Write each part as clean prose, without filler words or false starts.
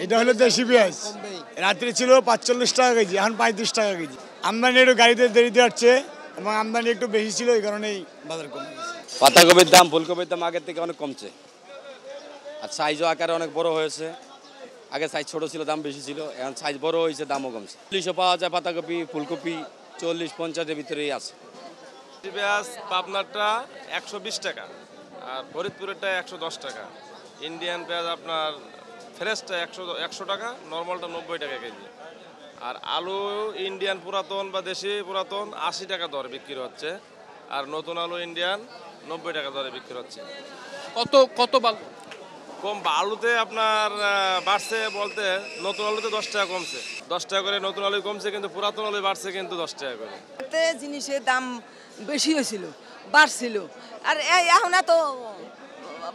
এটা হলো দেশি পেঁয়াজ। রাত্রে ছিল ৪৫ টাকা কেজি, এখন ৩৫ টাকা কেজি। আমদানি একটু গাড়িতে দেরিতে আসছে এবং আমদানি একটু বেশি ছিল, এই কারণেই বাজার কমে গেছে। পাতাকপির দাম, ফুলকপির দাম আগের থেকে অনেক কমছে, আর সাইজও আকারে অনেক বড় হয়েছে। আগে সাইজ ছোট ছিল, দাম বেশি ছিল, এখন সাইজ বড় হয়েছে, দামও কমছে। ৪০ পাওয়া যায় পাতাকপি, ফুলকপি ৪০-৫০-এর ভিতরেই আছে। পেঁয়াজ পাবনারটা ১২০ টাকা আর ফরিদপুরেরটা ১১০ টাকা। ইন্ডিয়ান পেঁয়াজ আপনার ফ্রেশটা ১০০ টাকা, নর্মালটা ৯০ টাকা কেজি। আর আলু ইন্ডিয়ান পুরাতন বা দেশি পুরাতন ৮০ টাকা দরে বিক্রি হচ্ছে, আর নতুন আলু ইন্ডিয়ান ৯০ টাকা দরে বিক্রি হচ্ছে। কত কম আলুতে আপনার বাড়ছে বলতে নতুন আলুতে ১০ টাকা কমছে, ১০ টাকা করে নতুন আলু কমছে, কিন্তু পুরাতন আলু বাড়ছে কিন্তু ১০ টাকা করে। জিনিসের দাম বেশি হয়েছিল, বাড়ছিল, আর এখন এত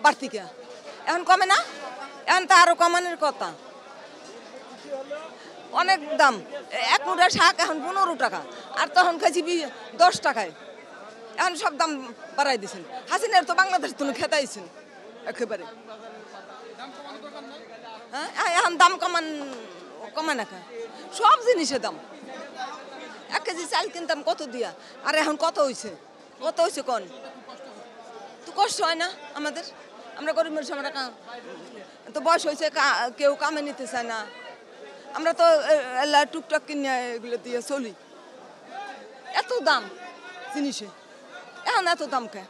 বাড়তি কে, এখন কমে না, এখন তো আরো কমানোর কথা। অনেক দাম, ১ মুঠা শাক এখন ১৫ টাকা, আর তখন খাইছি ১০ টাকায়। এখন সব দাম বাড়াই দিয়েছেন। হাসিনার তো বাংলাদেশ তো খেতাইছেন একেবারে। হ্যাঁ, এখন দাম কমান না, সব জিনিসের দাম। ১ কেজি চাল কিনতাম কত দিয়া, আর এখন কত হয়েছে কোন? তো কষ্ট হয় না আমাদের? আমরা গরিব মানুষ, আমরা তো বয়স হয়েছে, কেউ কামে নিতে চায় না। আমরা তো টুকটাক কিনে এগুলো দিয়ে চলি। এত দাম জিনিসে, এখন এত দাম কে?